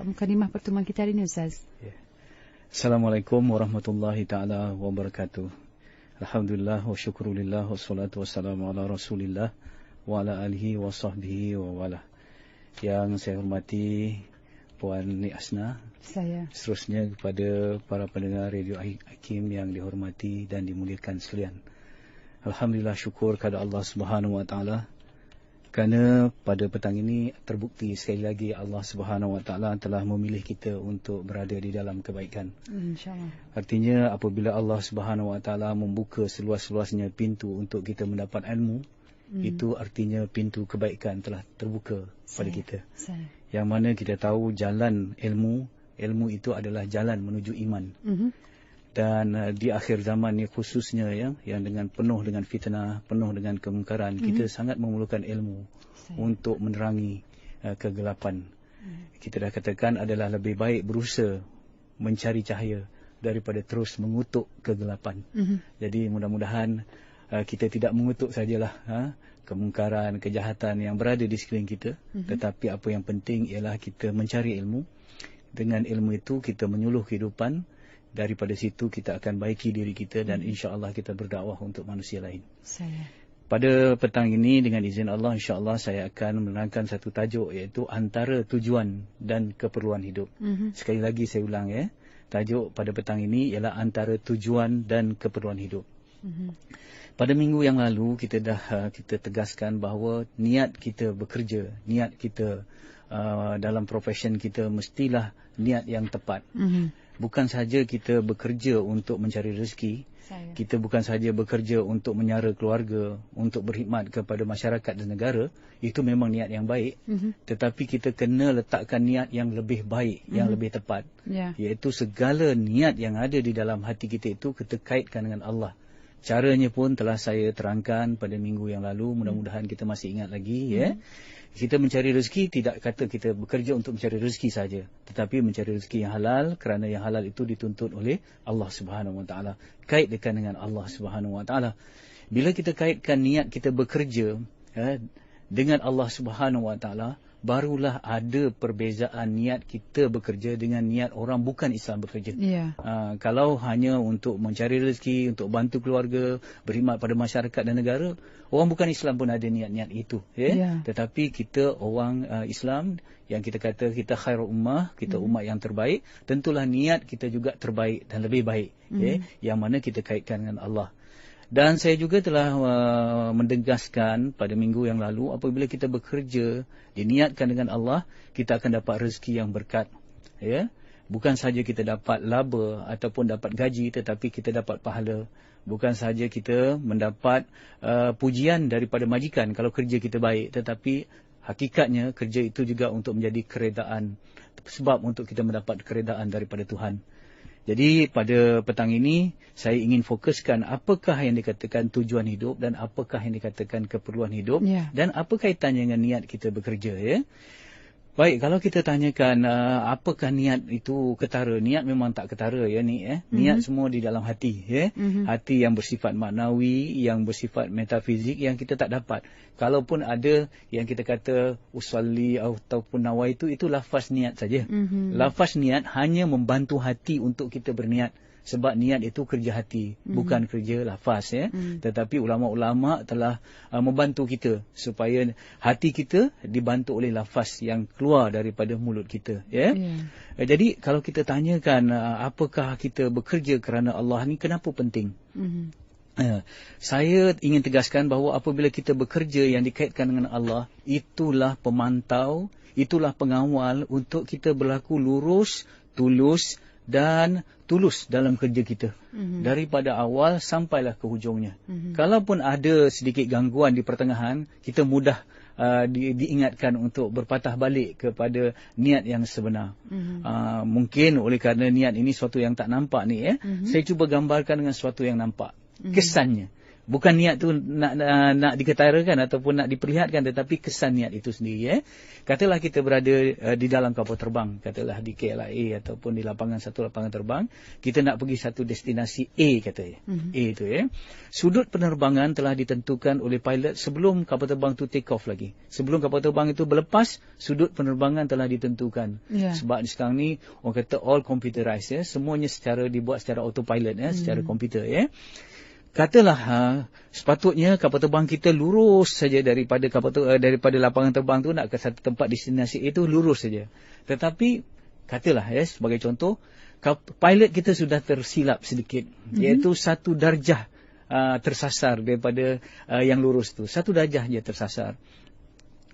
mukadimah pertemuan kita hari ini, Ustaz. Ya. Assalamualaikum warahmatullahi ta'ala wabarakatuh. Alhamdulillah wa syukurulillah wassalatu wassalamu ala rasulillah wa ala alihi wa sahbihi wa wala. Yang saya hormati Puan Nik Asna, Saya. seterusnya kepada para pendengar Radio Hakim yang dihormati dan dimuliakan sekalian. Alhamdulillah, syukur kepada Allah Subhanahu wa taala kerana pada petang ini terbukti sekali lagi Allah Subhanahu wa taala telah memilih kita untuk berada di dalam kebaikan. InsyaAllah. Artinya apabila Allah Subhanahu wa taala membuka seluas-luasnya pintu untuk kita mendapat ilmu, itu artinya pintu kebaikan telah terbuka pada kita. Yang mana kita tahu jalan ilmu itu adalah jalan menuju iman. Dan di akhir zaman ni khususnya yang dengan penuh dengan fitnah, penuh dengan kemungkaran, kita sangat memerlukan ilmu untuk menerangi kegelapan. Kita dah katakan adalah lebih baik berusaha mencari cahaya daripada terus mengutuk kegelapan. Jadi mudah-mudahan kita tidak mengutuk sajalah kemungkaran, kejahatan yang berada di sekeliling kita, tetapi apa yang penting ialah kita mencari ilmu. Dengan ilmu itu kita menyuluh kehidupan. Daripada situ kita akan baiki diri kita dan insya-Allah kita berdakwah untuk manusia lain. Pada petang ini dengan izin Allah, insya-Allah saya akan menerangkan satu tajuk, iaitu antara tujuan dan keperluan hidup. Sekali lagi saya ulang tajuk pada petang ini ialah antara tujuan dan keperluan hidup. Pada minggu yang lalu kita tegaskan bahawa niat kita bekerja, niat kita dalam profession kita mestilah niat yang tepat. Bukan sahaja kita bekerja untuk mencari rezeki, kita bukan sahaja bekerja untuk menyara keluarga, untuk berkhidmat kepada masyarakat dan negara, itu memang niat yang baik, tetapi kita kena letakkan niat yang lebih baik, yang lebih tepat, iaitu segala niat yang ada di dalam hati kita itu kita kaitkan dengan Allah. Caranya pun telah saya terangkan pada minggu yang lalu, mudah-mudahan kita masih ingat lagi. Kita mencari rezeki tidak kata kita bekerja untuk mencari rezeki saja, tetapi mencari rezeki yang halal, kerana yang halal itu dituntut oleh Allah Subhanahu wa taala. Kaitkan dengan Allah Subhanahu wa taala. Bila kita kaitkan niat kita bekerja dengan Allah Subhanahu wa taala, barulah ada perbezaan niat kita bekerja dengan niat orang bukan Islam bekerja. Kalau hanya untuk mencari rezeki, untuk bantu keluarga, berkhidmat pada masyarakat dan negara, orang bukan Islam pun ada niat-niat itu. Tetapi kita orang Islam, yang kita kata kita khairul ummah, kita umat yang terbaik, tentulah niat kita juga terbaik dan lebih baik. Yang mana kita kaitkan dengan Allah. Dan saya juga telah mendegaskan pada minggu yang lalu, apabila kita bekerja diniatkan dengan Allah, kita akan dapat rezeki yang berkat. Bukan sahaja kita dapat laba ataupun dapat gaji, tetapi kita dapat pahala. Bukan sahaja kita mendapat pujian daripada majikan kalau kerja kita baik, tetapi hakikatnya kerja itu juga untuk menjadi keredaan, sebab untuk kita mendapat keredaan daripada Tuhan. Jadi pada petang ini saya ingin fokuskan apakah yang dikatakan tujuan hidup dan apakah yang dikatakan keperluan hidup, dan apa kaitannya dengan niat kita bekerja. Baik, kalau kita tanyakan apakah niat itu ketara, niat memang tak ketara Niat semua di dalam hati, hati yang bersifat maknawi, yang bersifat metafizik, yang kita tak dapat. Kalaupun ada yang kita kata usalli ataupun nawaitu, itu lafaz niat saja. Lafaz niat hanya membantu hati untuk kita berniat. Sebab niat itu kerja hati, bukan kerja lafaz. Tetapi ulama-ulama telah membantu kita supaya hati kita dibantu oleh lafaz yang keluar daripada mulut kita. Jadi kalau kita tanyakan apakah kita bekerja kerana Allah ni, kenapa penting? Saya ingin tegaskan bahawa apabila kita bekerja yang dikaitkan dengan Allah, itulah pemantau, itulah pengawal untuk kita berlaku lurus, tulus dan tulus dalam kerja kita. Daripada awal sampailah ke hujungnya. Kalaupun ada sedikit gangguan di pertengahan, kita mudah diingatkan untuk berpatah balik kepada niat yang sebenar. Mungkin oleh kerana niat ini suatu yang tak nampak ni, saya cuba gambarkan dengan suatu yang nampak. Kesannya, Bukan niat tu nak diketarakan ataupun nak diperlihatkan, tetapi kesan niat itu sendiri. Katalah kita berada di dalam kapal terbang, katalah di KLIA ataupun di satu lapangan terbang, kita nak pergi satu destinasi A, kata A tu Sudut penerbangan telah ditentukan oleh pilot sebelum kapal terbang tu take off lagi. Sebelum kapal terbang itu berlepas, sudut penerbangan telah ditentukan. Sebab sekarang ni orang kata all computerized, semuanya dibuat secara autopilot, secara komputer. Katalah sepatutnya kapal terbang kita lurus saja daripada lapangan terbang tu nak ke satu tempat destinasi itu, lurus saja. Tetapi katalah sebagai contoh, pilot kita sudah tersilap sedikit, iaitu 1 darjah tersasar daripada yang lurus tu. 1 darjah je tersasar.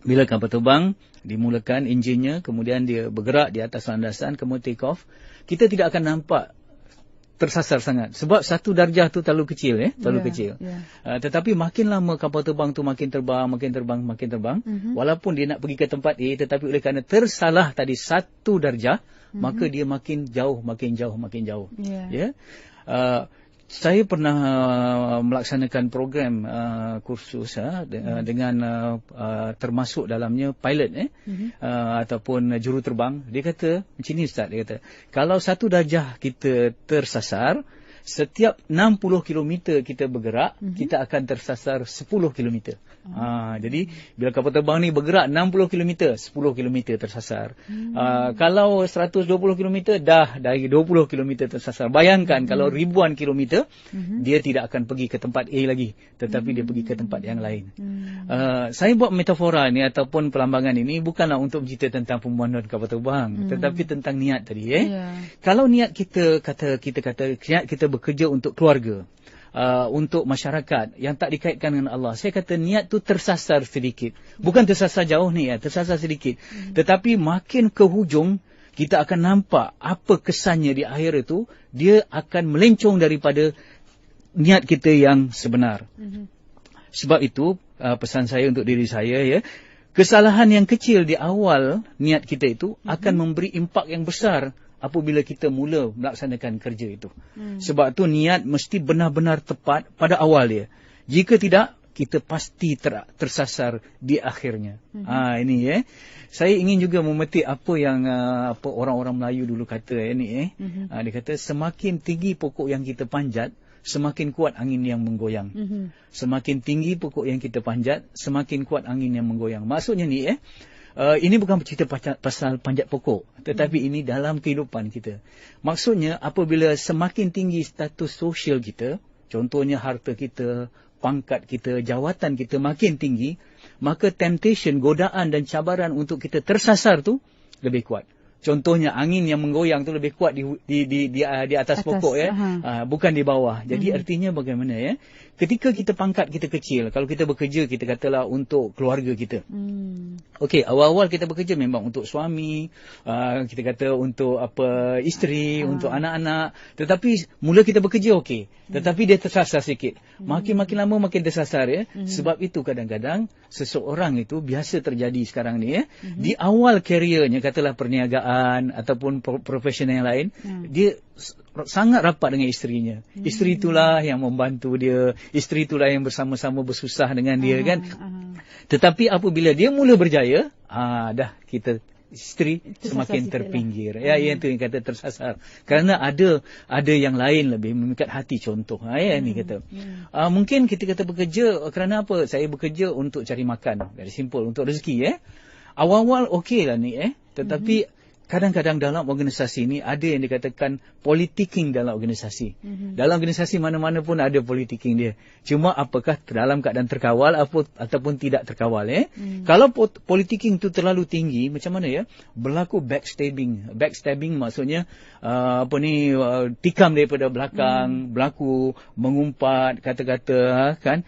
Bila kapal terbang dimulakan enjinnya, kemudian dia bergerak di atas landasan, kemudian take off, kita tidak akan nampak tersasar sangat. Sebab 1 darjah tu terlalu kecil, kecil. Tetapi makin lama kapal terbang tu makin terbang. Walaupun dia nak pergi ke tempat A, tetapi oleh kerana tersalah tadi 1 darjah, maka dia makin jauh. Saya pernah melaksanakan program kursus dengan termasuk dalamnya pilot ataupun juruterbang. Dia kata macam ni, Ustaz, dia kata kalau 1 darjah kita tersasar, setiap 60 km kita bergerak, kita akan tersasar 10 km. Jadi bila kapal terbang ni bergerak 60 km, 10 km tersasar. Kalau 120 km, dah dari 20 km tersasar. Bayangkan kalau ribuan kilometer, dia tidak akan pergi ke tempat A lagi, tetapi dia pergi ke tempat yang lain. Saya buat metafora ni ataupun pelambangan ini bukanlah untuk bercerita tentang pemanduan kapal terbang, tetapi tentang niat tadi. Kalau niat kita niat kita bekerja untuk keluarga, untuk masyarakat yang tak dikaitkan dengan Allah, saya kata niat tu tersasar sedikit. Bukan tersasar jauh ni, tersasar sedikit. Tetapi makin ke hujung, kita akan nampak apa kesannya di akhir itu, dia akan melencong daripada niat kita yang sebenar. Sebab itu, pesan saya untuk diri saya, kesalahan yang kecil di awal niat kita itu akan memberi impak yang besar apabila kita mula melaksanakan kerja itu. Sebab tu niat mesti benar-benar tepat pada awal dia. Jika tidak, kita pasti tersasar di akhirnya. Ini saya ingin juga memetik apa yang orang-orang Melayu dulu kata dia kata semakin tinggi pokok yang kita panjat, semakin kuat angin yang menggoyang. Semakin tinggi pokok yang kita panjat, semakin kuat angin yang menggoyang. Maksudnya ni ini bukan cerita pasal panjat pokok, tetapi ini dalam kehidupan kita. Maksudnya apabila semakin tinggi status sosial kita, contohnya harta kita, pangkat kita, jawatan kita makin tinggi, maka temptation, godaan dan cabaran untuk kita tersasar tu lebih kuat. Contohnya angin yang menggoyang tu lebih kuat di atas pokok bukan di bawah. Jadi artinya bagaimana ketika kita pangkat kita kecil, kalau kita bekerja kita katalah untuk keluarga kita. Okey, awal-awal kita bekerja memang untuk suami, kita kata untuk isteri, untuk anak-anak, tetapi mula kita bekerja okey, tetapi dia tersasar sikit. Makin lama makin tersasar Sebab itu kadang-kadang seseorang itu biasa terjadi sekarang ni di awal kariernya, katalah perniagaan ataupun profesional yang lain, dia sangat rapat dengan isterinya. Isteri itulah yang membantu dia, isteri itulah yang bersama-sama bersusah dengan dia kan. Tetapi apabila dia mula berjaya, dah kita isteri semakin terpinggir. Itu yang kata tersasar. Kerana ada yang lain lebih memikat hati, contoh. Ni kata. Mungkin kita kata bekerja kerana apa? Saya bekerja untuk cari makan. Very simple, untuk rezeki. Awal-awal okey lah ni. Tetapi kadang-kadang dalam organisasi ini ada yang dikatakan politicking dalam organisasi. Dalam organisasi mana-mana pun ada politicking dia. Cuma apakah dalam keadaan terkawal ataupun tidak terkawal. Kalau politicking itu terlalu tinggi, macam mana berlaku backstabbing. Backstabbing maksudnya tikam daripada belakang, berlaku mengumpat kata-kata kan,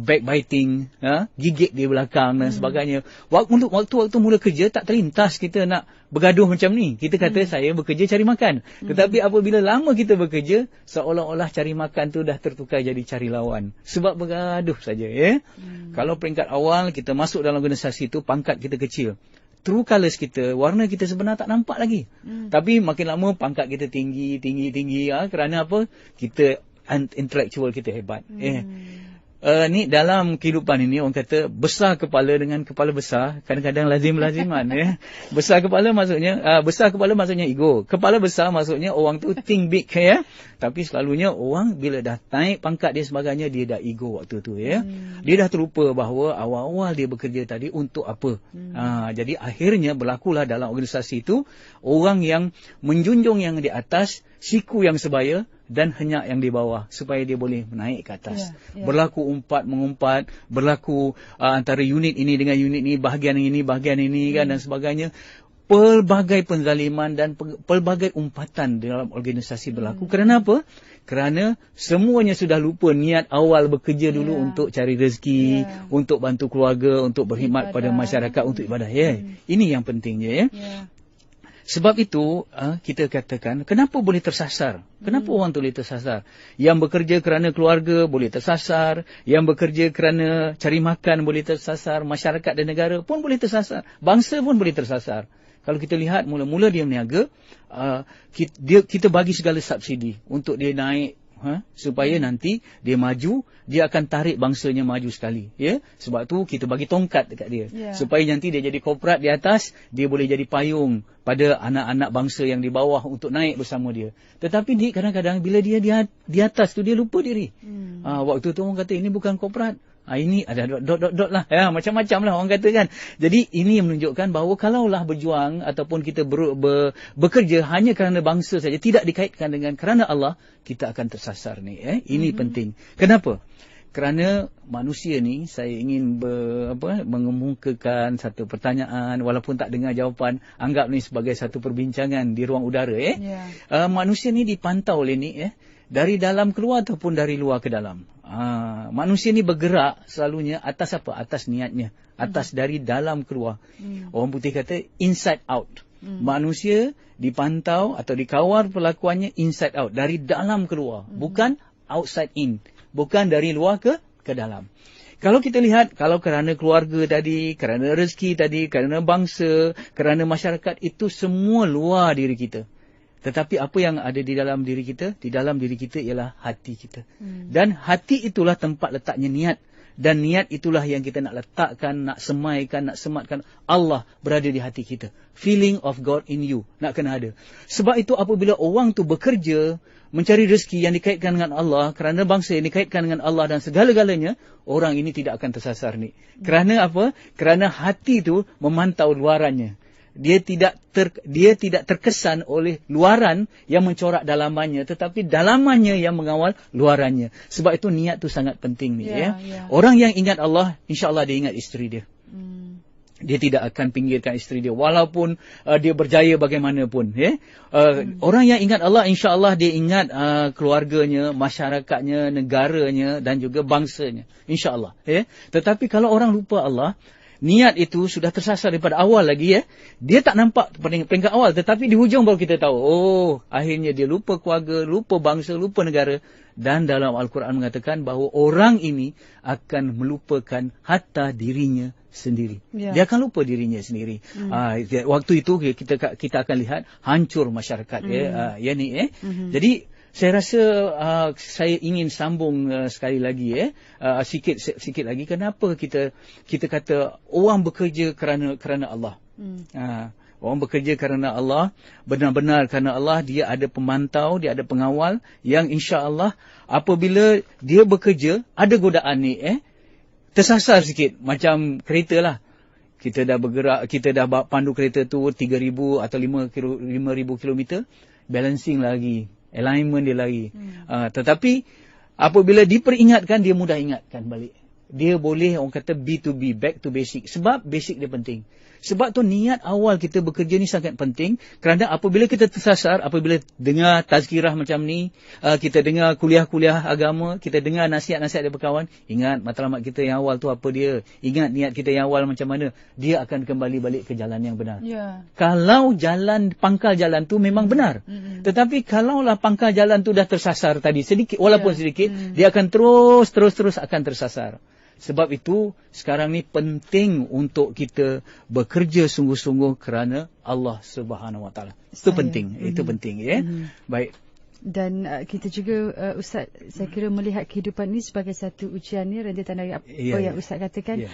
backbiting, gigit di belakang dan sebagainya. Waktu mula kerja tak terlintas kita nak bergaduh macam ni. Kita kata saya bekerja cari makan. Tetapi apabila lama kita bekerja, seolah-olah cari makan tu dah tertukar jadi cari lawan. Sebab bergaduh saja. Kalau peringkat awal kita masuk dalam organisasi tu, pangkat kita kecil. True colours kita, warna kita sebenar tak nampak lagi. Tapi makin lama pangkat kita tinggi. Kerana apa? Kita intellectual kita hebat. Ni dalam kehidupan ini orang kata besar kepala dengan kepala besar kadang-kadang lazim-laziman ya. Besar kepala maksudnya ego. Kepala besar maksudnya orang tu think big ya. Tapi selalunya orang bila dah naik pangkat dia sebagainya dia dah ego waktu tu ya. Dia dah terlupa bahawa awal-awal dia bekerja tadi untuk apa. Jadi akhirnya berlakulah dalam organisasi itu orang yang menjunjung yang di atas, siku yang sebaya dan henyak yang di bawah supaya dia boleh naik ke atas. Berlaku umpat mengumpat, berlaku antara unit ini dengan unit ini, bahagian ini kan dan sebagainya. Pelbagai penzaliman dan pelbagai umpatan dalam organisasi berlaku. Kerana apa? Kerana semuanya sudah lupa niat awal bekerja dulu untuk cari rezeki, untuk bantu keluarga, untuk berkhidmat pada masyarakat, untuk ibadah. Ini yang pentingnya ya. Sebab itu, kita katakan, kenapa boleh tersasar? Kenapa orang tu boleh tersasar? Yang bekerja kerana keluarga boleh tersasar. Yang bekerja kerana cari makan boleh tersasar. Masyarakat dan negara pun boleh tersasar. Bangsa pun boleh tersasar. Kalau kita lihat, mula-mula dia berniaga, kita bagi segala subsidi untuk dia naik. Supaya nanti dia maju, dia akan tarik bangsanya maju sekali ya. Sebab tu kita bagi tongkat dekat dia supaya nanti dia jadi korporat di atas, dia boleh jadi payung pada anak-anak bangsa yang di bawah untuk naik bersama dia. Tetapi ni kadang-kadang bila dia di atas tu dia lupa diri. Waktu tu orang kata ini bukan korporat. Ini ada dot lah. Macam-macam lah orang kata kan. Jadi ini yang menunjukkan bahawa kalaulah berjuang ataupun kita bekerja hanya kerana bangsa saja, tidak dikaitkan dengan kerana Allah, kita akan tersasar ni. Ini penting. Kenapa? Kerana manusia ni, saya ingin mengemukakan satu pertanyaan, walaupun tak dengar jawapan, anggap ni sebagai satu perbincangan di ruang udara. Manusia ni dipantau oleh ni dari dalam keluar ataupun dari luar ke dalam. Manusia ni bergerak selalunya atas apa? Atas niatnya. Atas dari dalam keluar. Orang putih kata inside out. Manusia dipantau atau dikawal perlakuannya inside out. Dari dalam keluar. Bukan outside in. Bukan dari luar ke dalam. Kalau kita lihat, kalau kerana keluarga tadi, kerana rezeki tadi, kerana bangsa, kerana masyarakat, itu semua luar diri kita. Tetapi apa yang ada di dalam diri kita? Di dalam diri kita ialah hati kita. Dan hati itulah tempat letaknya niat. Dan niat itulah yang kita nak letakkan, nak semaikan, nak sematkan. Allah berada di hati kita. Feeling of God in you. Nak kena ada. Sebab itu apabila orang tu bekerja, mencari rezeki yang dikaitkan dengan Allah, kerana bangsa yang dikaitkan dengan Allah dan segala-galanya, orang ini tidak akan tersasar ni. Kerana apa? Kerana hati tu memantau luarannya. Dia tidak terkesan oleh luaran yang mencorak dalamannya, tetapi dalamannya yang mengawal luarannya. Sebab itu niat tu sangat penting ni Orang yang ingat Allah, insya-Allah dia ingat isteri dia. Dia tidak akan pinggirkan isteri dia walaupun dia berjaya bagaimanapun orang yang ingat Allah, insya-Allah dia ingat keluarganya, masyarakatnya, negaranya dan juga bangsanya, insya-Allah Tetapi kalau orang lupa Allah, niat itu sudah tersasar daripada awal lagi dia tak nampak peringkat awal, tetapi di hujung baru kita tahu, akhirnya dia lupa keluarga, lupa bangsa, lupa negara. Dan dalam Al-Quran mengatakan bahawa orang ini akan melupakan hatta dirinya sendiri. Dia akan lupa dirinya sendiri. Waktu itu kita akan lihat hancur masyarakat Jadi saya rasa saya ingin sambung sekali lagi sikit lagi. Kenapa kita kata orang bekerja kerana Allah? Orang bekerja kerana Allah, benar-benar kerana Allah. Dia ada pemantau, dia ada pengawal yang insya-Allah apabila dia bekerja ada godaan ni tersasar sikit macam kereta lah. Kita dah bergerak, kita dah pandu kereta tu 3,000 atau 5,000 kilometer, balancing lagi, alignment dia lagi. Tetapi apabila diperingatkan, dia mudah ingatkan balik. Dia boleh, orang kata B to B, back to basic. Sebab basic dia penting. Sebab tu niat awal kita bekerja ni sangat penting. Kerana apabila kita tersasar, apabila dengar tazkirah macam ni, kita dengar kuliah-kuliah agama, kita dengar nasihat-nasihat dari kawan, ingat matlamat kita yang awal tu apa dia. Ingat niat kita yang awal macam mana. Dia akan kembali balik ke jalan yang benar. Kalau pangkal jalan tu memang benar. Tetapi kalaulah pangkal jalan tu dah tersasar tadi, sedikit, walaupun sedikit, dia akan terus akan tersasar. Sebab itu sekarang ni penting untuk kita bekerja sungguh-sungguh kerana Allah Subhanahu Wa Taala. Itu penting, itu penting Baik. Dan kita juga Ustaz, saya kira melihat kehidupan ini sebagai satu ujian ni, rentetan dari apa yang Ustaz katakan.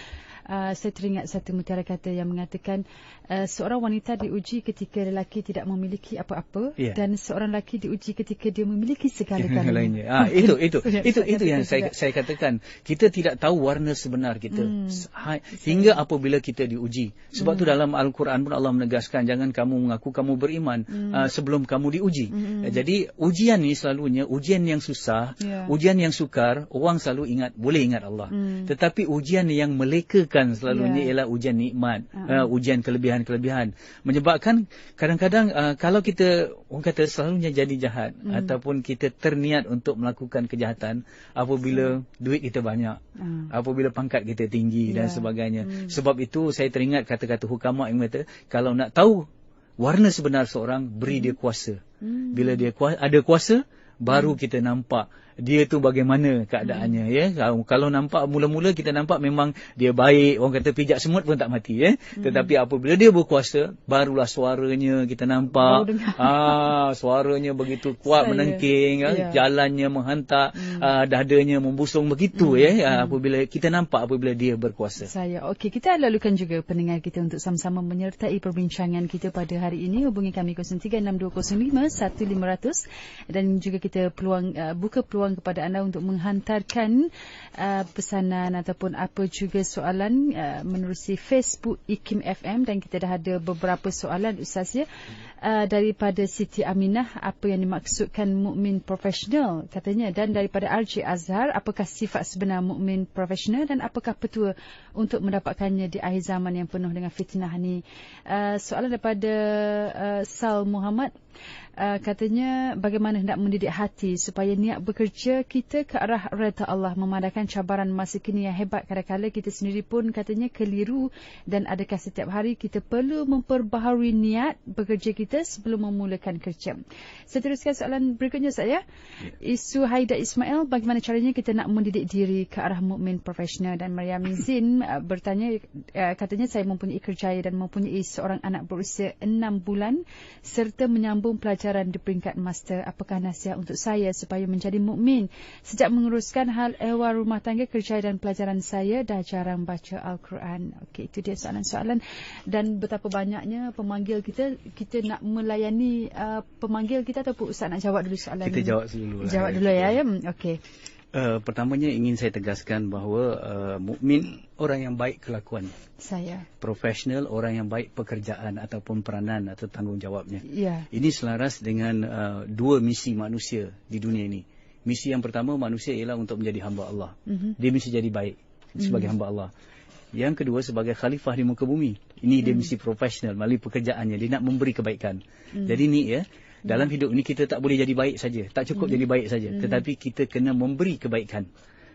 Saya teringat satu mutiara kata yang mengatakan seorang wanita diuji ketika lelaki tidak memiliki apa-apa, dan seorang lelaki diuji ketika dia memiliki segala-galanya. Itu yang saya katakan. Kita tidak tahu warna sebenar kita hingga apabila kita diuji. Sebab tu dalam Al-Quran pun Allah menegaskan, jangan kamu mengaku kamu beriman sebelum kamu diuji. Jadi ujian ni selalunya ujian yang susah, ujian yang sukar, orang selalu boleh ingat Allah. Tetapi ujian yang melekakan selalunya ialah ujian nikmat, ujian kelebihan-kelebihan. Menyebabkan kadang-kadang kalau kita, orang kata, selalunya jadi jahat ataupun kita terniat untuk melakukan kejahatan apabila duit kita banyak, apabila pangkat kita tinggi dan sebagainya. Sebab itu saya teringat kata-kata hukama yang kata, kalau nak tahu warna sebenar seorang, beri dia kuasa. Bila dia ada kuasa, baru kita nampak dia tu bagaimana keadaannya, Kalau nampak mula-mula kita nampak memang dia baik, orang kata pijak semut pun tak mati, Tetapi apabila dia berkuasa, barulah suaranya kita nampak, suaranya begitu kuat, menengking, jalannya menghantar, dadanya membusung begitu, apabila kita nampak apabila dia berkuasa. Okey, kita lalukan juga pendengar kita untuk sama-sama menyertai perbincangan kita pada hari ini. Hubungi kami 0362051500 dan juga kita buka peluang kepada anda untuk menghantarkan pesanan ataupun apa juga soalan menerusi Facebook IKIM FM, dan kita dah ada beberapa soalan Ustaz, daripada Siti Aminah, apa yang dimaksudkan mukmin profesional katanya, dan daripada RJ Azhar, apakah sifat sebenar mukmin profesional dan apakah petua untuk mendapatkannya di akhir zaman yang penuh dengan fitnah ni. Soalan daripada Sal Muhammad, katanya bagaimana hendak mendidik hati supaya niat bekerja kita ke arah redha Allah, memandangkan cabaran masa kini yang hebat. Kadang-kadang kita sendiri pun katanya keliru, dan adakah setiap hari kita perlu memperbaharui niat bekerja kita sebelum memulakan kerja. Saya teruskan soalan berikutnya saya. Isu Haida Ismail, bagaimana caranya kita nak mendidik diri ke arah mukmin profesional? Dan Mariam Zin bertanya, katanya saya mempunyai kerjaya dan mempunyai seorang anak berusia 6 bulan serta menyambung pelajaran di peringkat master. Apakah nasihat untuk saya supaya menjadi mukmin? Sejak menguruskan hal ehwal rumah tangga, kerjaya dan pelajaran saya dah jarang baca Al-Quran. Okey, itu dia soalan-soalan, dan betapa banyaknya pemanggil kita nak melayani pemanggil kita, ataupun Ustaz nak jawab dulu soalan? Kita jawab dulu. Jawab dulu ya. Okey. Pertamanya ingin saya tegaskan bahawa mukmin orang yang baik kelakuan. Profesional orang yang baik pekerjaan ataupun peranan atau tanggungjawabnya. Ini selaras dengan dua misi manusia di dunia ini. Misi yang pertama manusia ialah untuk menjadi hamba Allah. Dia mesti jadi baik sebagai hamba Allah. Yang kedua sebagai khalifah di muka bumi. Ini dia misi profesional melalui pekerjaannya. Dia nak memberi kebaikan. Jadi ni dalam hidup ini kita tak boleh jadi baik saja. Tak cukup jadi baik saja. Tetapi kita kena memberi kebaikan.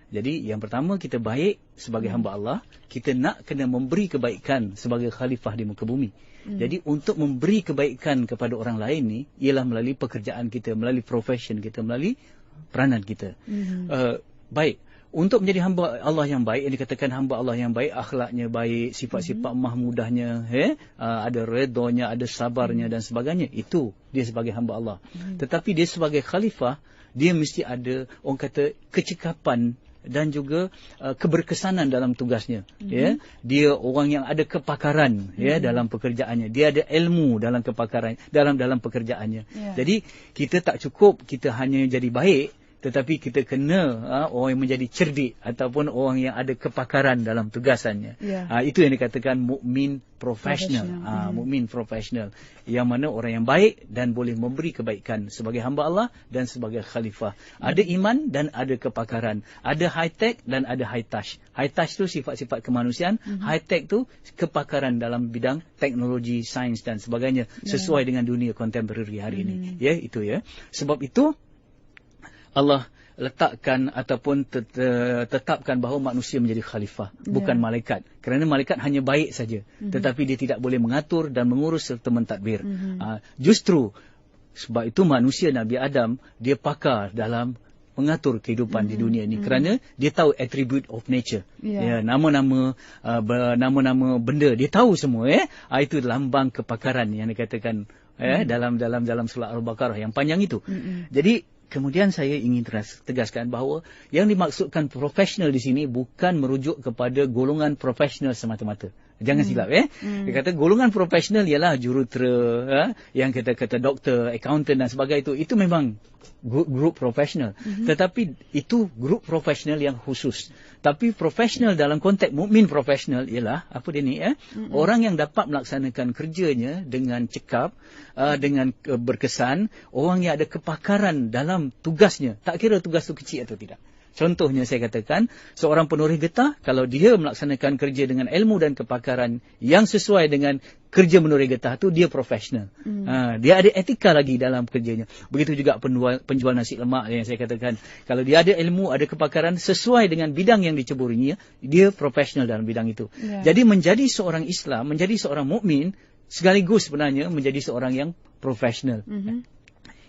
Jadi yang pertama kita baik sebagai hamba Allah. Kita nak kena memberi kebaikan sebagai khalifah di muka bumi. Jadi untuk memberi kebaikan kepada orang lain ni ialah melalui pekerjaan kita, melalui profession kita, melalui peranan kita. Baik. Untuk menjadi hamba Allah yang baik, yang dikatakan hamba Allah yang baik, akhlaknya baik, sifat-sifat mahmudahnya, ada redanya, ada sabarnya dan sebagainya, itu dia sebagai hamba Allah. Tetapi dia sebagai khalifah, dia mesti ada, orang kata, kecekapan dan juga keberkesanan dalam tugasnya. Dia orang yang ada kepakaran dalam pekerjaannya. Dia ada ilmu dalam kepakaran dalam pekerjaannya. Jadi kita tak cukup kita hanya jadi baik, tetapi kita kena orang yang menjadi cerdik ataupun orang yang ada kepakaran dalam tugasannya. Itu yang dikatakan mukmin profesional. Mukmin profesional, yang mana orang yang baik dan boleh memberi kebaikan sebagai hamba Allah dan sebagai khalifah. Ada iman dan ada kepakaran. Ada high tech dan ada high touch. High touch tu sifat-sifat kemanusiaan, high tech tu kepakaran dalam bidang teknologi, sains dan sebagainya, sesuai dengan dunia kontemporari hari ini. Itu Sebab itu Allah letakkan ataupun tetapkan bahawa manusia menjadi khalifah, bukan malaikat. Kerana malaikat hanya baik saja, tetapi dia tidak boleh mengatur dan mengurus serta mentadbir. Justru sebab itu manusia Nabi Adam, dia pakar dalam mengatur kehidupan di dunia ini, kerana dia tahu attribute of nature. Nama-nama benda dia tahu semua. Itu lambang kepakaran yang dikatakan dalam surah Al-Baqarah yang panjang itu. Jadi kemudian saya ingin tegaskan bahawa yang dimaksudkan profesional di sini bukan merujuk kepada golongan profesional semata-mata. Jangan silap. Dia kata golongan profesional ialah jurutera, yang kita kata doktor, accountant dan sebagainya itu memang grup profesional. Tetapi itu grup profesional yang khusus. Tapi profesional dalam konteks mukmin profesional ialah apa dia ni? Orang yang dapat melaksanakan kerjanya dengan cekap, dengan berkesan, orang yang ada kepakaran dalam tugasnya, tak kira tugas itu kecil atau tidak. Contohnya saya katakan, seorang penoreh getah, kalau dia melaksanakan kerja dengan ilmu dan kepakaran yang sesuai dengan kerja menoreh getah itu, dia profesional. Dia ada etika lagi dalam kerjanya. Begitu juga penjual nasi lemak yang saya katakan. Kalau dia ada ilmu, ada kepakaran sesuai dengan bidang yang diceburinya, dia profesional dalam bidang itu. Jadi menjadi seorang Islam, menjadi seorang mukmin, sekaligus sebenarnya menjadi seorang yang profesional.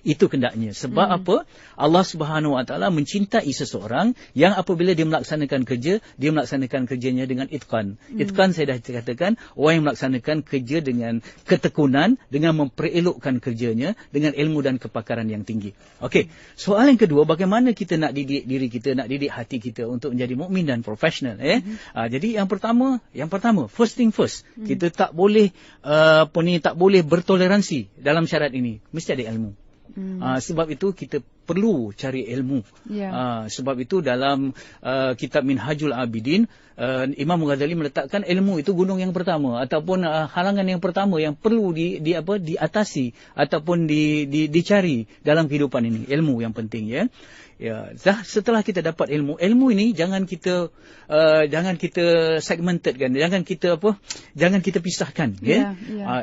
Itu kendaknya. Sebab apa? Allah Subhanahu Wa Taala mencintai seseorang yang apabila dia melaksanakan kerja, dia melaksanakan kerjanya dengan itqan. Itqan saya dah katakan, orang yang melaksanakan kerja dengan ketekunan, dengan memperelokkan kerjanya, dengan ilmu dan kepakaran yang tinggi. Okey. Soalan yang kedua, bagaimana kita nak didik diri kita, nak didik hati kita untuk menjadi mukmin dan profesional? Jadi yang pertama, first thing first, kita tak boleh tak boleh bertoleransi dalam syarat ini. Mesti ada ilmu. Sebab itu kita perlu cari ilmu. Sebab itu dalam kitab Minhajul Abidin, Imam Ghazali meletakkan ilmu itu gunung yang pertama ataupun halangan yang pertama yang perlu diatasi ataupun dicari dalam kehidupan ini. Ilmu yang penting, ya. Setelah kita dapat ilmu ini jangan kita segmented kan, jangan kita pisahkan,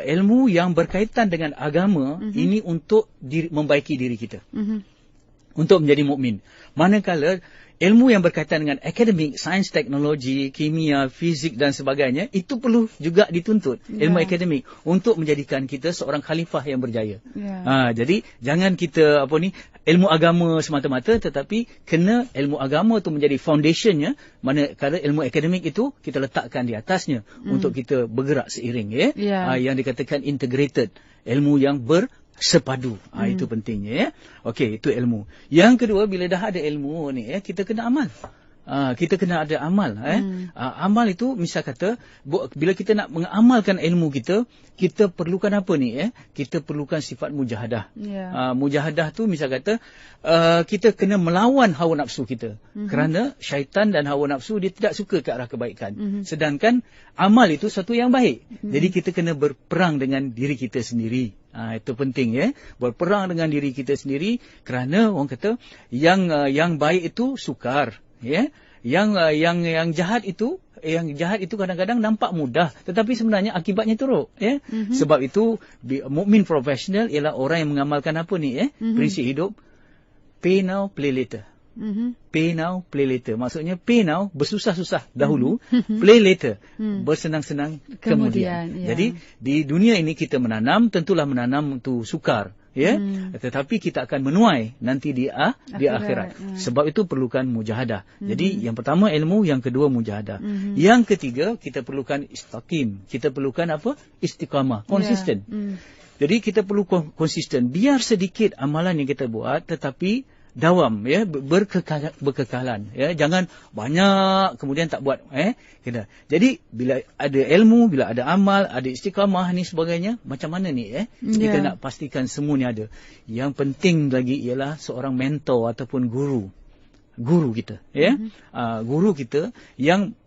ilmu yang berkaitan dengan agama ini untuk membaiki diri kita, untuk menjadi mukmin. Manakala ilmu yang berkaitan dengan akademik, sains, teknologi, kimia, fizik dan sebagainya, itu perlu juga dituntut, ilmu akademik, untuk menjadikan kita seorang khalifah yang berjaya. Jadi jangan kita ilmu agama semata-mata, tetapi kena ilmu agama itu menjadi foundationnya, manakala ilmu akademik itu kita letakkan di atasnya untuk kita bergerak seiring, yang dikatakan integrated, ilmu yang bersepadu. Itu pentingnya, ya. Okey, itu ilmu. Yang kedua, bila dah ada ilmu ni, kita kena amal. Kita kena ada amal. Amal itu, misal kata, bila kita nak mengamalkan ilmu kita, kita perlukan apa ni? Kita perlukan sifat mujahadah. Mujahadah tu, misal kata, kita kena melawan hawa nafsu kita. Kerana syaitan dan hawa nafsu, dia tidak suka ke arah kebaikan. Sedangkan amal itu satu yang baik. Jadi kita kena berperang dengan diri kita sendiri. Itu penting, ya. Berperang dengan diri kita sendiri, kerana orang kata yang baik itu sukar, ya. Yang jahat itu kadang-kadang nampak mudah, tetapi sebenarnya akibatnya teruk, ya. Sebab itu mukmin profesional ialah orang yang mengamalkan apa ni, prinsip hidup pay now play later. Pay now play later. Maksudnya pay now, bersusah-susah dahulu, play later, bersenang-senang kemudian. Jadi di dunia ini kita menanam, tentulah menanam itu sukar, ya. Tetapi kita akan menuai nanti di akhirat. Sebab itu perlukan mujahadah. Jadi yang pertama ilmu, yang kedua mujahadah. Yang ketiga, kita perlukan istaqim. Kita perlukan apa? Istiqamah, konsisten. Jadi kita perlu konsisten. Biar sedikit amalan yang kita buat, tetapi dawam, ya, berkekalan, ya. Jangan banyak kemudian tak buat, Jadi bila ada ilmu, bila ada amal, ada istiqamah ni sebagainya, macam mana ni, kita nak pastikan semua ni ada. Yang penting lagi ialah seorang mentor ataupun guru kita, ya. Guru kita yang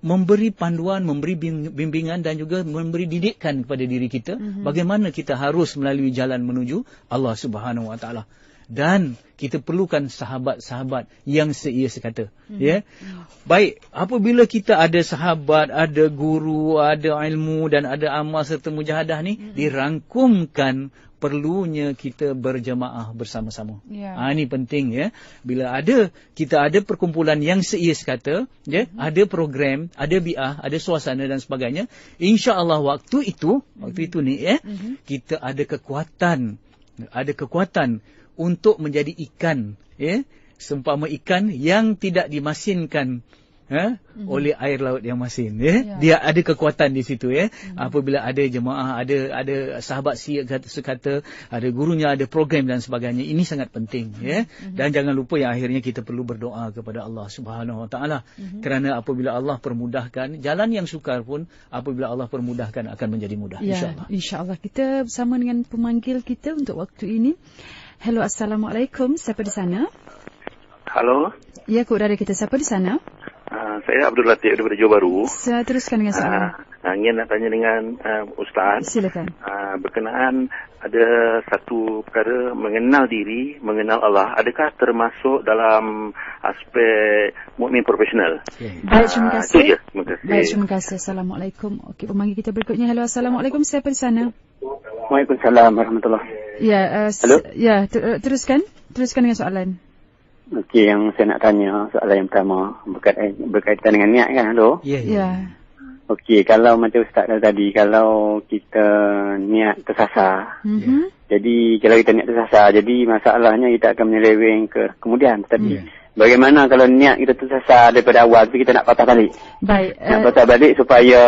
memberi panduan, memberi bimbingan dan juga memberi didikan kepada diri kita, bagaimana kita harus melalui jalan menuju Allah Subhanahu Wa Taala. Dan kita perlukan sahabat-sahabat yang seia sekata, ya. Baik, apabila kita ada sahabat, ada guru, ada ilmu dan ada amal serta mujahadah ni, dirangkumkan perlunya kita berjamaah bersama-sama. Ini penting, ya. Bila kita ada perkumpulan yang seia sekata, ya, ada program, ada bi'ah, ada suasana dan sebagainya, insya-Allah waktu itu ni, kita ada kekuatan untuk menjadi ikan, ya. Seumpama ikan yang tidak dimasinkan oleh air laut yang masin, dia ada kekuatan di situ, apabila ada jemaah, ada sahabat sekata, ada gurunya, ada program dan sebagainya. Ini sangat penting, dan jangan lupa yang akhirnya kita perlu berdoa kepada Allah Subhanahu Wa Taala, kerana apabila Allah permudahkan jalan yang sukar pun, apabila Allah permudahkan akan menjadi mudah, insya-Allah. Kita bersama dengan pemanggil kita untuk waktu ini. Hello, Assalamualaikum. Siapa di sana? Halo. Ya, udara kita. Siapa di sana? Saya Abdul Latif daripada Johor Bahru. Saya teruskan dengan soalan. Ingin nak tanya dengan Ustaz. Silakan. Berkenaan ada satu perkara mengenal diri, mengenal Allah. Adakah termasuk dalam aspek mukmin profesional? Baik, terima kasih. Itu je. Terima kasih. Baik, terima kasih. Assalamualaikum. Okey, pemanggil kita berikutnya. Hello, Assalamualaikum. Siapa di sana? Waalaikumsalam warahmatullahi. Ya, teruskan dengan soalan. Okey, yang saya nak tanya, soalan yang pertama berkaitan dengan niat kan, Halo? Ya. Okey, kalau macam Ustaz tadi, kalau kita niat tersasar, jadi kalau kita niat tersasar, jadi masalahnya kita akan menyeleweng ke kemudian. Tapi bagaimana kalau niat kita tersasar daripada awal, tapi kita nak patah balik? Baik. Nak patah balik supaya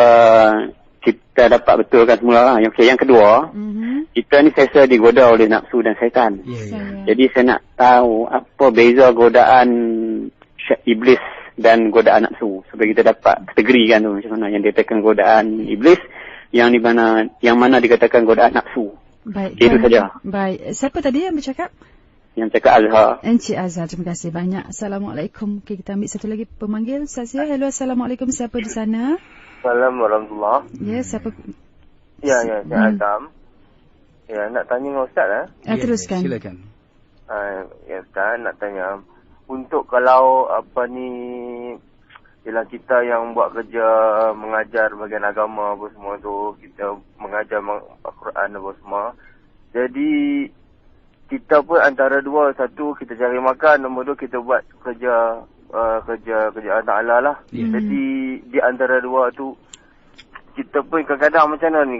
kita dapat betulkan semula lah. Yang kedua, kita ni selesa digoda oleh nafsu dan syaitan. Jadi saya nak tahu apa beza godaan iblis dan godaan nafsu, supaya kita dapat kategorikan tu macam mana yang dikatakan godaan iblis, yang mana dikatakan godaan nafsu. Baik. Itu saja. Baik. Siapa tadi yang bercakap? Yang cakap Azhar. Encik Azhar, terima kasih banyak. Assalamualaikum. Okey, kita ambil satu lagi pemanggil. Sasia. Hello, Assalamualaikum. Siapa di sana? Assalamualaikum warahmatullahi. Ya, siapa? Ya, saya Adam. Ya, nak tanya dengan Ustaz teruskan. Silakan. Ya Ustaz, nak tanya. Untuk kalau ialah kita yang buat kerja mengajar bahagian agama apa semua tu, kita mengajar Al-Quran apa semua. Jadi kita pun antara dua, satu kita cari makan, nombor dua kita buat kerja Allah Ta'ala lah. Jadi di antara dua tu kita pun kadang-kadang macam mana ni,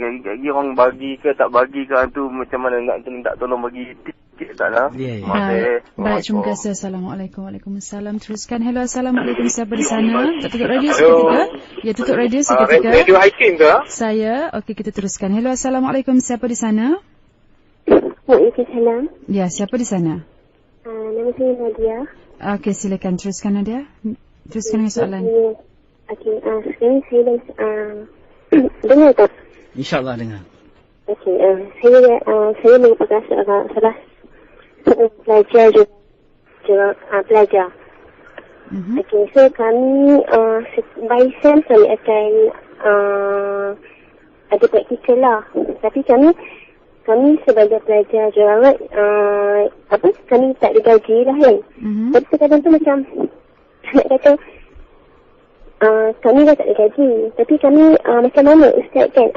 orang bagi ke tak bagi ke tu, macam mana nak tolong bagi sikit tak lah. Baik, terima kasih. Assalamualaikum. Waalaikumsalam. Teruskan. Hello, Assalamualaikum. Siapa di sana? Tak tutup radio seketika. Ya, tutup radio seketika. Radio Hiking ke? Saya. Okey, kita teruskan. Hello, Assalamualaikum. Siapa di sana? Waalaikumsalam. Ya, siapa di sana? Nama saya Nadia. Okey, silakan teruskan Nadia. Teruskan dengan soalan. Okey, sekarang saya dengar tak? InsyaAllah dengar. Okey, saya merupakan salah seorang pelajar juga pelajar. Okey, so kami by sem kami akan ada praktikal lah. Tapi kami sebagai pelajar jururawat kami tak digaji lah kan. Tapi kadang tu macam nak kata kami dah tak digaji, tapi kami macam mana Ustaz kan,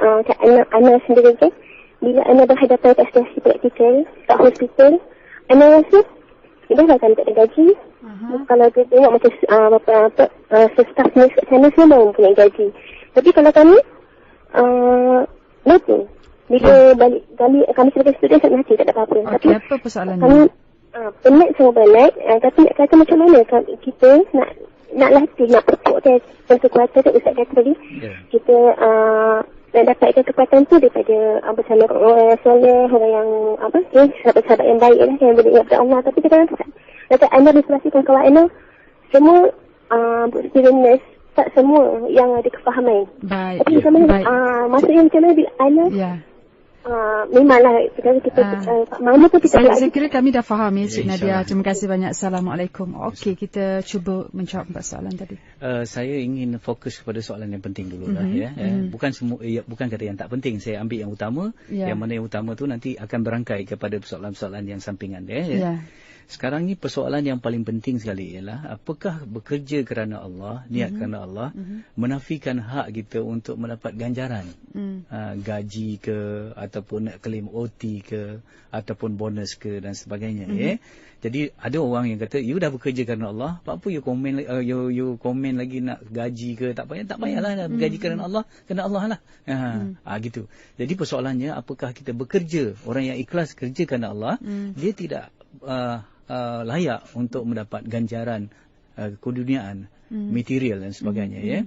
anak sendiri kan, bila anak berhadapan kat situasi praktikal kat hospital, anak rasa dah kami tak digaji. Kalau dia tengok macam staff nurse kat sana semua mempunyai gaji, tapi kalau kami kenapa bila balik kami sebagai student tak mati, tak ada apa-apa. Tapi apa persoalannya? Kami penat sama penat, tapi nak kata macam mana kita nak latih, nak perkuatkan kekuatan tu Ustaz kata tadi. Kita nak dapatkan kekuatan tu daripada bersama orang soleh, orang yang sahabat-sahabat yang baik lah, yang boleh ingat pada Allah. Tapi kadang-kadang kata Ana diselasikan kawan Ana semua student nurse, tak semua yang ada kefahaman. Baik. Tapi macam mana maksudnya macam mana bila Ana memanglah kita mana pun kita saya kira kami dah faham ya Cik Nadia. Terima kasih banyak. Assalamualaikum. Okey, kita cuba menjawab soalan tadi. Saya ingin fokus kepada soalan yang penting dulu lah bukan kata yang tak penting, saya ambil yang utama. Yang mana yang utama tu nanti akan berangkai kepada persoalan-persoalan yang sampingan Sekarang ni persoalan yang paling penting sekali ialah apakah bekerja kerana Allah, niat kerana Allah, menafikan hak kita untuk mendapat ganjaran, gaji ke, ataupun nak claim OT ke, ataupun bonus ke dan sebagainya. Jadi ada orang yang kata you dah bekerja kerana Allah, apa you komen lagi nak gaji ke, tak payahlah nak gaji kerana Allah lah. Gitu. Jadi persoalannya apakah kita bekerja, orang yang ikhlas kerja kerana Allah, dia tidak layak untuk mendapat ganjaran keduniaan, material dan sebagainya. Ya.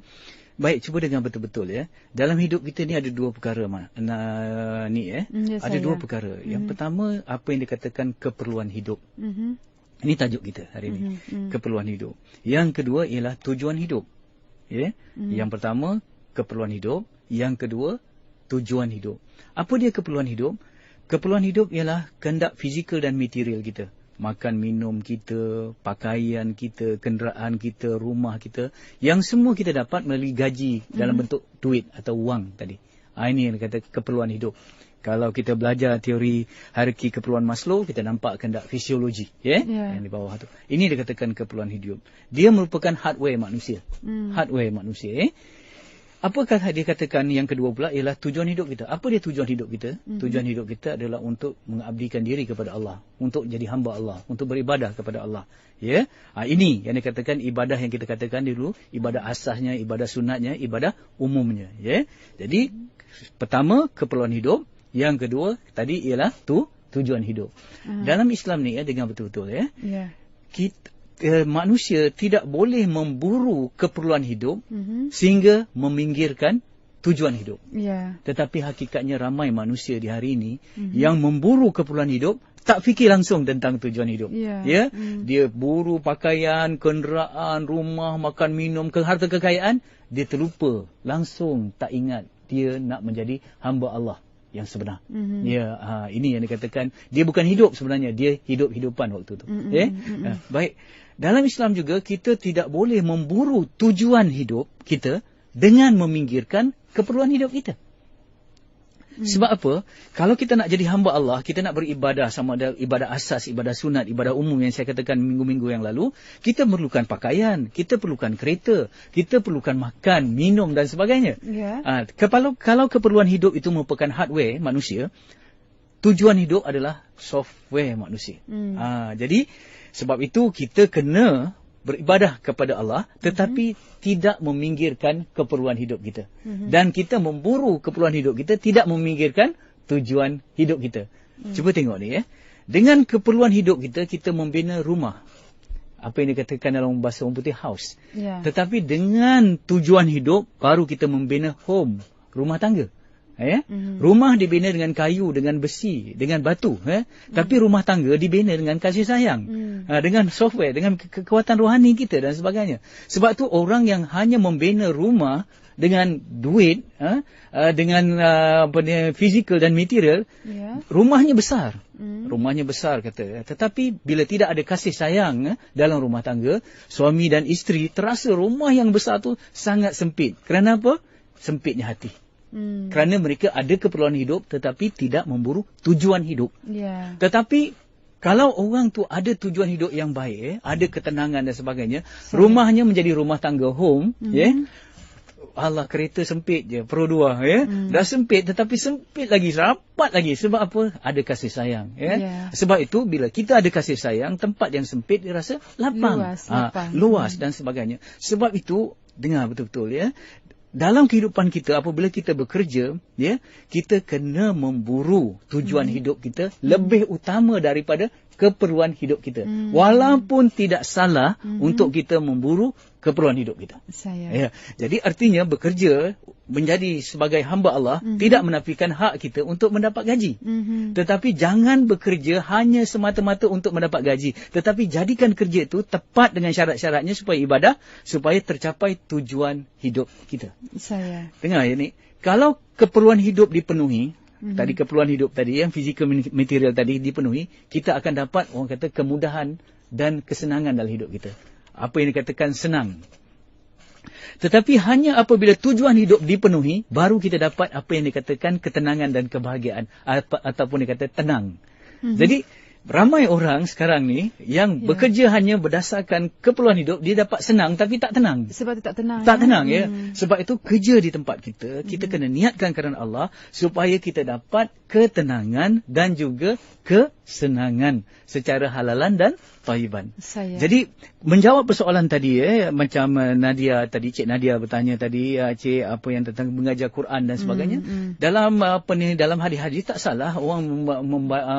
Baik, cuba dengar betul-betul ya. Dalam hidup kita ni ada dua perkara ada dua perkara. Yang pertama, apa yang dikatakan keperluan hidup. Ini tajuk kita hari ini. Keperluan hidup. Yang kedua ialah tujuan hidup. Ya. Yang pertama, keperluan hidup. Yang kedua, tujuan hidup. Apa dia keperluan hidup? Keperluan hidup ialah kehendak fizikal dan material kita. Makan, minum kita, pakaian kita, kenderaan kita, rumah kita. Yang semua kita dapat melalui gaji dalam bentuk duit atau wang tadi. Ini yang kata keperluan hidup. Kalau kita belajar teori hierarki keperluan Maslow, kita nampak kehendak fisiologi. Yang di bawah tu. Ini dikatakan keperluan hidup. Dia merupakan hardware manusia. Hardware manusia. Apakah dia katakan yang kedua pula ialah tujuan hidup kita. Apa dia tujuan hidup kita? Tujuan hidup kita adalah untuk mengabdikan diri kepada Allah. Untuk jadi hamba Allah. Untuk beribadah kepada Allah. Ya, ini yang dikatakan ibadah yang kita katakan dulu. Ibadah asasnya, ibadah sunatnya, ibadah umumnya. Ya. Jadi, pertama, keperluan hidup. Yang kedua, tadi ialah tujuan hidup. Dalam Islam ni, dengar betul-betul. Manusia tidak boleh memburu keperluan hidup sehingga meminggirkan tujuan hidup. Tetapi hakikatnya ramai manusia di hari ini yang memburu keperluan hidup tak fikir langsung tentang tujuan hidup. Dia buru pakaian, kenderaan, rumah, makan, minum, harta kekayaan, dia terlupa langsung, tak ingat dia nak menjadi hamba Allah yang sebenar. Ini yang dikatakan dia bukan hidup sebenarnya, dia hidup-hidupan waktu tu. Baik. Dalam Islam juga kita tidak boleh memburu tujuan hidup kita dengan meminggirkan keperluan hidup kita. Sebab apa? Kalau kita nak jadi hamba Allah, kita nak beribadah, sama ada ibadah asas, ibadah sunat, ibadah umum yang saya katakan minggu-minggu yang lalu, kita perlukan pakaian, kita perlukan kereta, kita perlukan makan, minum dan sebagainya. Kalau keperluan hidup itu merupakan hardware manusia, tujuan hidup adalah software manusia. Jadi sebab itu kita kena beribadah kepada Allah tetapi tidak meminggirkan keperluan hidup kita. Dan kita memburu keperluan hidup kita tidak meminggirkan tujuan hidup kita. Cuba tengok ni Dengan keperluan hidup kita, kita membina rumah. Apa yang dikatakan dalam bahasa orang putih house. Tetapi dengan tujuan hidup baru kita membina home, rumah tangga. Rumah dibina dengan kayu, dengan besi, dengan batu. Tapi rumah tangga dibina dengan kasih sayang. Dengan software, dengan kekuatan rohani kita dan sebagainya. Sebab tu orang yang hanya membina rumah dengan duit, dengan fizikal dan material, rumahnya besar. Rumahnya besar kata. Tetapi bila tidak ada kasih sayang dalam rumah tangga, suami dan isteri terasa rumah yang besar tu sangat sempit. Kerana apa? Sempitnya hati. Kerana mereka ada keperluan hidup tetapi tidak memburu tujuan hidup. Tetapi kalau orang tu ada tujuan hidup yang baik, ada ketenangan dan sebagainya, rumahnya menjadi rumah tangga home, Allah, kereta sempit je, Pro 2, dah sempit tetapi sempit lagi, rapat lagi. Sebab apa? Ada kasih sayang. Sebab itu bila kita ada kasih sayang, tempat yang sempit dia rasa lapang, luas dan sebagainya. Sebab itu dengar betul-betul dalam kehidupan kita, apabila kita bekerja, kita kena memburu tujuan hidup kita lebih utama daripada keperluan hidup kita. Walaupun tidak salah untuk kita memburu keperluan hidup kita. Jadi artinya bekerja menjadi sebagai hamba Allah tidak menafikan hak kita untuk mendapat gaji. Tetapi jangan bekerja hanya semata-mata untuk mendapat gaji. Tetapi jadikan kerja itu tepat dengan syarat-syaratnya supaya ibadah, supaya tercapai tujuan hidup kita. Dengar ni. Kalau keperluan hidup dipenuhi, tadi keperluan hidup tadi, yang fizikal material tadi dipenuhi, kita akan dapat orang kata kemudahan dan kesenangan dalam hidup kita. Apa yang dikatakan senang. Tetapi hanya apabila tujuan hidup dipenuhi, baru kita dapat apa yang dikatakan ketenangan dan kebahagiaan, ataupun dikata tenang. Jadi ramai orang sekarang ni yang bekerja hanya berdasarkan keperluan hidup, dia dapat senang tapi tak tenang. Sebab dia tak tenang. Tak tenang Sebab itu kerja di tempat kita, kita kena niatkan kerana Allah supaya kita dapat ketenangan dan juga kesenangan secara halalan dan thayyiban. Jadi menjawab persoalan tadi macam Nadia tadi, Cik Nadia bertanya tadi, Cik apa yang tentang mengajar Quran dan sebagainya. Dalam dalam hadis-hadis tak salah orang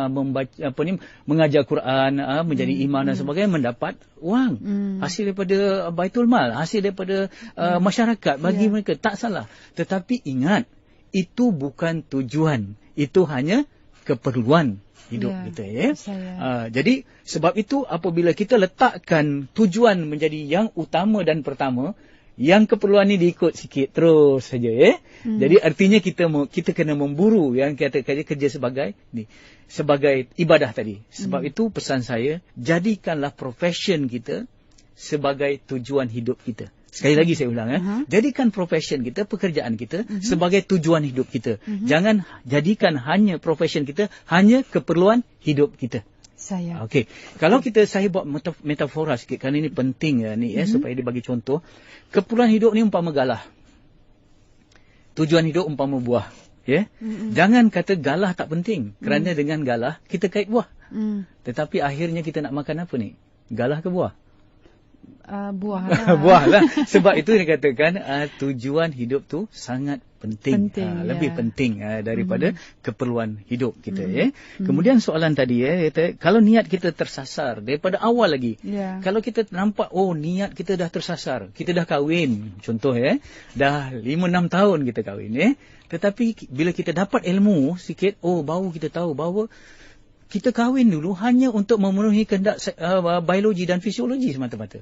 membaca mengajar Quran, menjadi imam dan sebagainya, mendapat wang. Hasil daripada Baitul Mal, hasil daripada masyarakat bagi mereka. Tak salah. Tetapi ingat, itu bukan tujuan. Itu hanya keperluan hidup kita. Jadi sebab itu apabila kita letakkan tujuan menjadi yang utama dan pertama, yang keperluan ni diikut sikit terus saja. Jadi artinya kita kena memburu yang kita kerja sebagai ibadah tadi. Sebab itu pesan saya, jadikanlah profession kita sebagai tujuan hidup kita. Sekali lagi saya ulang, jadikan profession kita, pekerjaan kita sebagai tujuan hidup kita. Jangan jadikan hanya profession kita hanya keperluan hidup kita. Okey. Kalau saya buat metafora sikit, kerana ini penting supaya dibagi contoh. Keperluan hidup ni umpama galah. Tujuan hidup umpama buah. Jangan kata galah tak penting. Kerana dengan galah kita kait buah. Tetapi akhirnya kita nak makan apa ni? Galah ke buah? Buah lah. Buah lah. Sebab itu dia katakan tujuan hidup tu sangat penting. Lebih penting daripada keperluan hidup kita. Kemudian soalan tadi, kalau niat kita tersasar daripada awal lagi. Kalau kita nampak, niat kita dah tersasar. Kita dah kahwin. Contoh, dah 5-6 tahun kita kahwin. Tetapi bila kita dapat ilmu sikit, baru kita tahu bahawa kita kahwin dulu hanya untuk memenuhi kehendak biologi dan fisiologi semata-mata.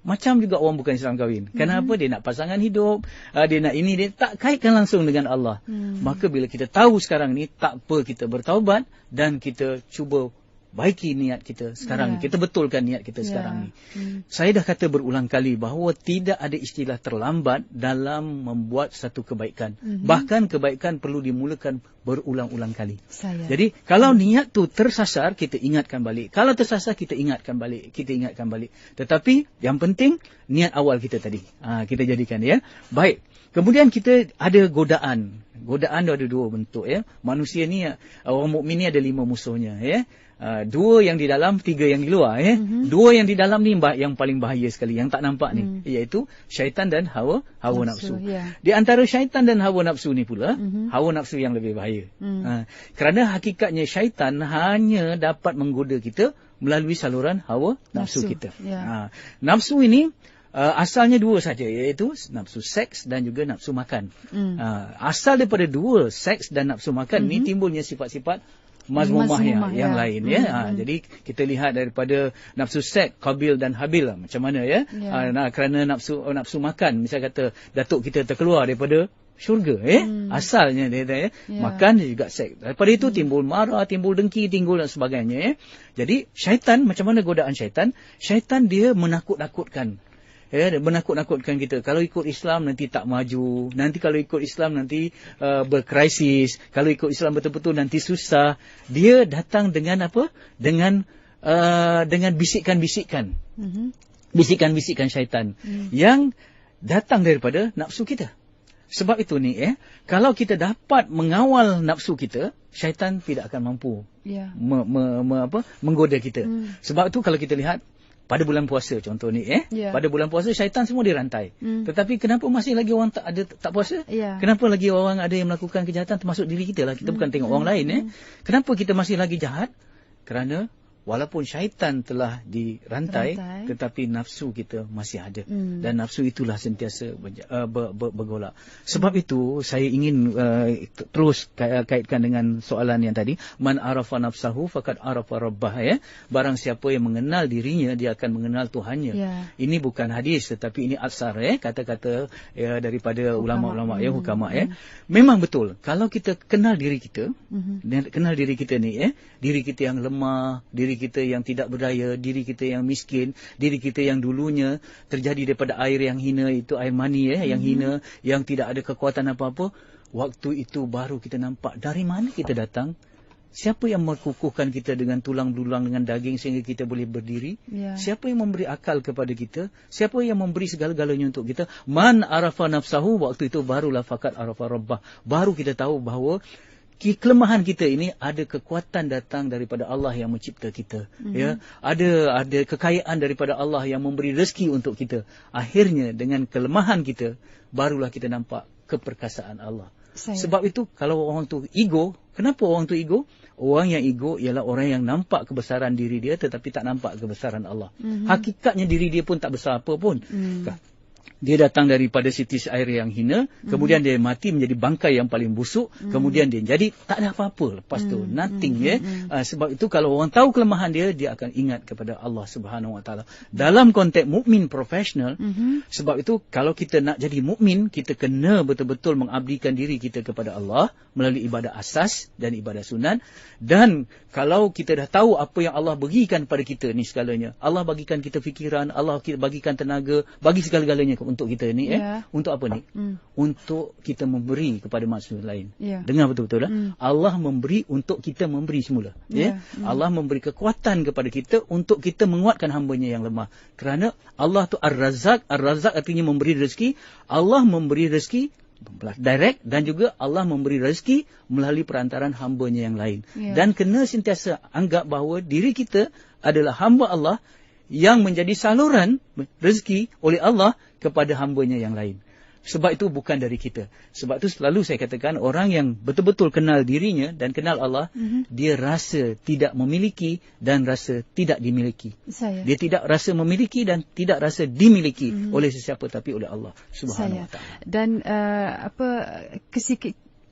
Macam juga orang bukan Islam kahwin. Kenapa? Dia nak pasangan hidup, dia nak ini, dia tak kaitkan langsung dengan Allah. Maka bila kita tahu sekarang ni, tak apa, kita bertaubat dan kita cuba baiki niat kita sekarang ni. Kita betulkan niat kita sekarang ni. Saya dah kata berulang kali bahawa tidak ada istilah terlambat dalam membuat satu kebaikan. Bahkan kebaikan perlu dimulakan berulang-ulang kali. Jadi kalau niat tu tersasar, kita ingatkan balik. Kalau tersasar, kita ingatkan balik. Tetapi yang penting niat awal kita tadi. Kita jadikan baik. Kemudian kita ada godaan. Godaan ada dua bentuk. Manusia ni, orang mukmin ni ada 5 musuhnya. 2 yang di dalam, 3 yang di luar. 2 yang di dalam ni yang paling bahaya sekali, yang tak nampak ni, iaitu syaitan dan hawa nafsu. Di antara syaitan dan hawa nafsu ni pula, hawa nafsu yang lebih bahaya. Kerana hakikatnya syaitan hanya dapat menggoda kita melalui saluran hawa nafsu kita. Nafsu ini asalnya 2 saja, iaitu nafsu seks dan juga nafsu makan. Asal daripada 2, seks dan nafsu makan ni timbulnya sifat-sifat mazmumah yang lain. Jadi kita lihat daripada nafsu seks, Qabil dan Habil, macam mana kerana nafsu makan, misal kata datuk kita terkeluar daripada syurga, asalnya dia makan juga seks. Daripada itu timbul marah, timbul dengki, timbul dan sebagainya. Jadi syaitan, macam mana godaan syaitan? Syaitan dia menakut-nakutkan. Menakut-nakutkan kita. Kalau ikut Islam nanti tak maju. Nanti kalau ikut Islam nanti berkrisis. Kalau ikut Islam betul-betul nanti susah. Dia datang dengan apa? Dengan bisikan-bisikan. Bisikan-bisikan syaitan. Yang datang daripada nafsu kita. Sebab itu ni, kalau kita dapat mengawal nafsu kita, syaitan tidak akan mampu menggoda kita. Sebab itu kalau kita lihat, pada bulan puasa contoh ni, pada bulan puasa syaitan semua dirantai. Tetapi kenapa masih lagi orang tak puasa? Kenapa lagi orang ada yang melakukan kejahatan, termasuk diri kita lah. Kita bukan tengok orang lain. Kenapa kita masih lagi jahat? Kerana walaupun syaitan telah dirantai, tetapi nafsu kita masih ada. Dan nafsu itulah sentiasa bergolak. Sebab itu saya ingin terus kaitkan dengan soalan yang tadi. Man arafa nafsahu faqad arafa rabbah. Barang siapa yang mengenal dirinya, dia akan mengenal Tuhannya. Ini bukan hadis, tetapi ini asar, kata-kata daripada ulama-ulama, hukama. Memang betul. Kalau kita kenal diri kita, kenal diri kita ni, diri kita yang lemah, diri kita yang tidak berdaya, diri kita yang miskin, diri kita yang dulunya terjadi daripada air yang hina, itu air mani yang hina, yang tidak ada kekuatan apa-apa. Waktu itu baru kita nampak dari mana kita datang. Siapa yang mengukuhkan kita dengan tulang belulang, dengan daging sehingga kita boleh berdiri? Siapa yang memberi akal kepada kita? Siapa yang memberi segala-galanya untuk kita? Man arafa nafsahu, waktu itu barulah faqad arafa rabbah. Baru kita tahu bahawa kelemahan kita ini ada kekuatan datang daripada Allah yang mencipta kita. Ada kekayaan daripada Allah yang memberi rezeki untuk kita. Akhirnya dengan kelemahan kita, barulah kita nampak keperkasaan Allah. Sebab itu kalau orang tu ego, kenapa orang tu ego? Orang yang ego ialah orang yang nampak kebesaran diri dia tetapi tak nampak kebesaran Allah. Hakikatnya diri dia pun tak besar apa pun. Dia datang daripada sitis air yang hina, kemudian dia mati menjadi bangkai yang paling busuk, kemudian dia jadi tak ada apa-apa lepas tu, nothing sebab itu kalau orang tahu kelemahan dia, dia akan ingat kepada Allah Subhanahu Wa Taala. Dalam konteks mukmin profesional, sebab itu kalau kita nak jadi mukmin, kita kena betul-betul mengabdikan diri kita kepada Allah melalui ibadah asas dan ibadah sunat. Dan kalau kita dah tahu apa yang Allah berikan pada kita ni segalanya, Allah bagikan kita fikiran, Allah bagikan tenaga, bagi segala-galanya untuk kita ni untuk apa ni? Untuk kita memberi kepada manusia lain. Dengar betul-betul lah. Allah memberi untuk kita memberi semula. Allah memberi kekuatan kepada kita untuk kita menguatkan hamba-Nya yang lemah. Kerana Allah tu Ar-Razzaq. Ar-Razzaq artinya memberi rezeki. Allah memberi rezeki direct dan juga Allah memberi rezeki melalui perantaran hamba-Nya yang lain. Dan kena sentiasa anggap bahawa diri kita adalah hamba Allah yang menjadi saluran rezeki oleh Allah kepada hamba-Nya yang lain. Sebab itu bukan dari kita. Sebab itu selalu saya katakan, orang yang betul-betul kenal dirinya dan kenal Allah, dia rasa tidak memiliki dan rasa tidak dimiliki. Dia tidak rasa memiliki dan tidak rasa dimiliki oleh sesiapa tapi oleh Allah Subhanahu Wa Taala. Dan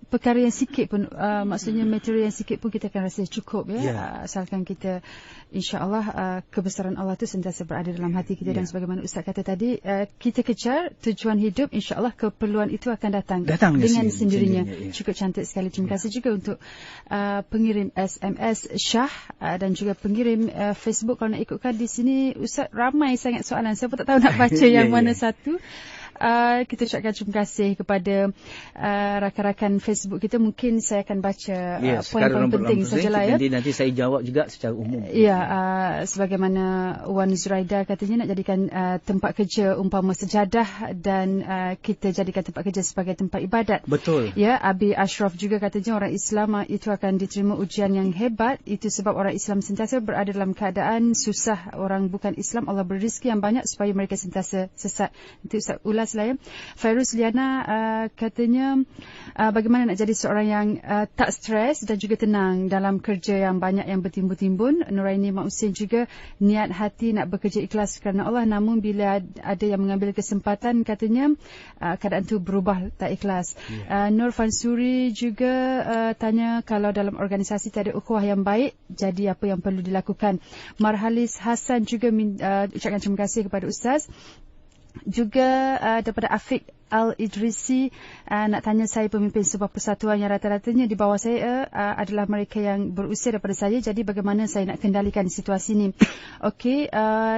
perkara yang sikit pun, maksudnya material yang sikit pun kita akan rasa cukup asalkan kita insya-Allah kebesaran Allah tu sentiasa berada dalam hati kita. Dan sebagaimana Ustaz kata tadi, kita kejar tujuan hidup, insya-Allah keperluan itu akan datang dengan sendirinya. Cukup cantik sekali. Terima kasih juga untuk pengirim SMS Syah dan juga pengirim Facebook. Kalau nak ikutkan di sini Ustaz, ramai sangat soalan, saya pun tak tahu nak baca yang mana satu. Kita ucapkan terima kasih kepada rakan-rakan Facebook kita. Mungkin saya akan baca poin-poin penting sajalah Nanti saya jawab juga secara umum. Sebagaimana Wan Zuraida katanya nak jadikan tempat kerja umpama sejadah dan kita jadikan tempat kerja sebagai tempat ibadat. Betul. Abi Ashraf juga katanya orang Islam itu akan diterima ujian yang hebat. Itu sebab orang Islam sentiasa berada dalam keadaan susah. Orang bukan Islam, Allah beri rezeki yang banyak supaya mereka sentiasa sesat. Itu Ustaz ulas lah. Fairuz Liana katanya bagaimana nak jadi seorang yang tak stres dan juga tenang dalam kerja yang banyak yang bertimbun-timbun. Nuraini Mak Husin juga niat hati nak bekerja ikhlas kerana Allah, namun bila ada yang mengambil kesempatan katanya keadaan tu berubah tak ikhlas. Nur Fansuri juga tanya kalau dalam organisasi tak ada ukhuwah yang baik, jadi apa yang perlu dilakukan. Marhalis Hasan juga ucapkan terima kasih kepada Ustaz. Juga daripada Afiq Al-Idrisi nak tanya, saya pemimpin sebuah persatuan yang rata-ratanya di bawah saya adalah mereka yang berusia daripada saya, jadi bagaimana saya nak kendalikan situasi ini? Okey,